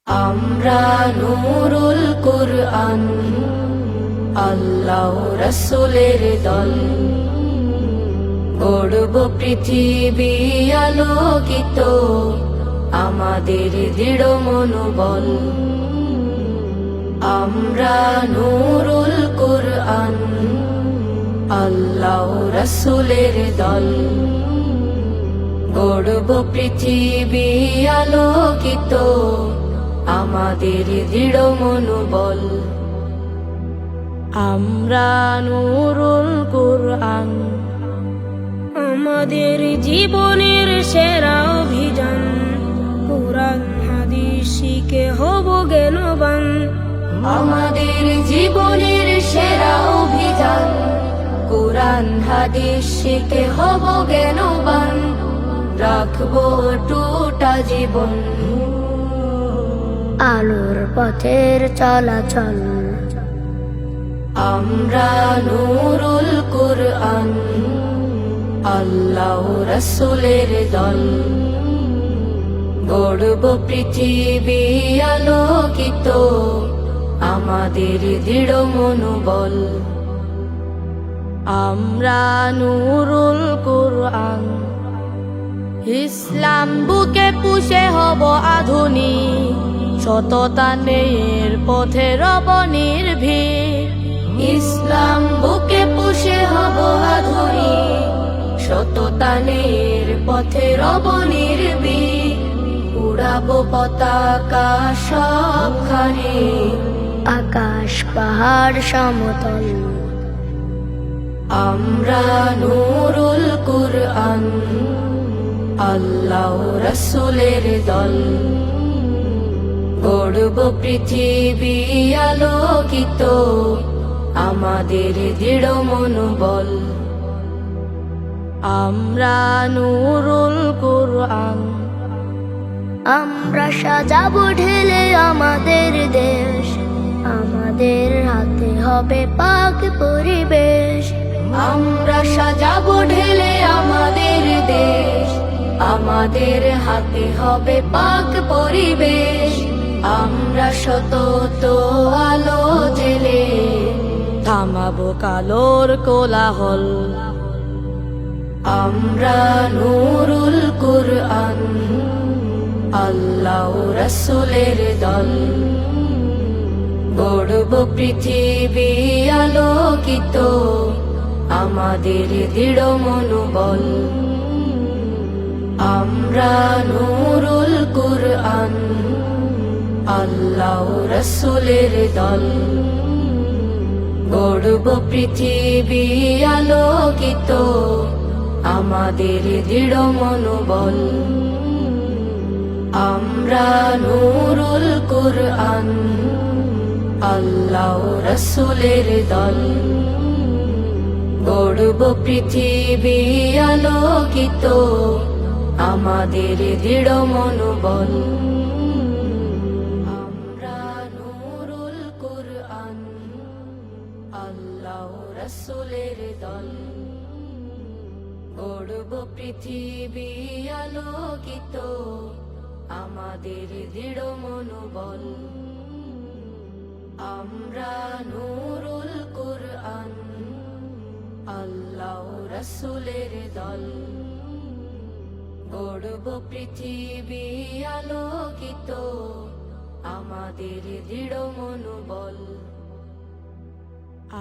আমরা নূরুল কুরআন, আল্লাহ রাসূলের দল, গড়ব পৃথিবী আলোকিত, আমাদের দৃঢ় মনোবল। আমরা নূরুল কুরআন, আল্লাহ রাসূলের দল, গড়ব পৃথিবী আলোকিত, আমাদের দৃঢ় মনোবল। আমরা নূরুল কুরআন, আমাদের জীবনের সেরা অভিযান, কুরআন হাদিস শিখে হব জ্ঞানবান। আমাদের জীবনের সেরা অভিযান, কুরআন হাদিস শিখে হব জ্ঞানবান, রাখবো টুটা জীবন, আলোর পথের চলাচল। আমরা নূরুল কুরআন, আল্লাহ রাসূলের দল, গড়ব পৃথিবী আলোকিত, আমাদের দৃঢ় মনোবল। আমরা নূরুল কুরআন, ইসলাম বুকে পুষে হব আধুনিক, সততা নেয়ের পথে রব নির্ভীক। ইসলাম বুকে পুষে হব আধুনিক, সততা নেয়ের পথে রব নির্ভীক। উড়াবো পতাকা সবখানে, আকাশ পাহাড় সমতল। আমরা নূরুল কুরআন, আল্লাহ রাসূলের দল, গড়ব পৃথিবী আলোকিত, আমাদের দৃঢ় মনোবল। আমরা নূরুল কুরআন, আমরা সাজাবো ঢেলে আমাদের দেশ, আমাদের হাতে হবে পাক পরিবেশ। আমরা সাজাবো ঢেলে আমাদের দেশ, আমাদের হাতে হবে পাক পরিবেশ। আমরা সতত আলো জেলে থামাবো কালোর কোলাহল। আমরা নূরুল কুরআন, আল্লাহ রাসূলের দল, গড়ব পৃথিবী আলোকিত, আমাদের দৃঢ় মনোবল। আমরা নূরুল কুরআন, আল্লাহ রাসূলের দল, গড়ব পৃথিবী আলোকিত, আমাদের দৃঢ় মনোবল। আমরা নূরুল কুরআন, আল্লাহ রাসূলের দল, গড়ব পৃথিবী আলোকিত, আমাদের দৃঢ় মনোবল। আমরা নূরুল কুরআন, আল্লাহ রাসূলের দল, গড়ব পৃথিবী আলোকিত, আমাদের দৃঢ় মনোবল। আমরা নূরুল কুরআন, আল্লাহ রাসূলের দল, গড়ব পৃথিবী আলোকিত, আমাদের দৃঢ় মনোবল।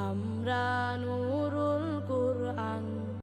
আমরা নূরুল কুরআন।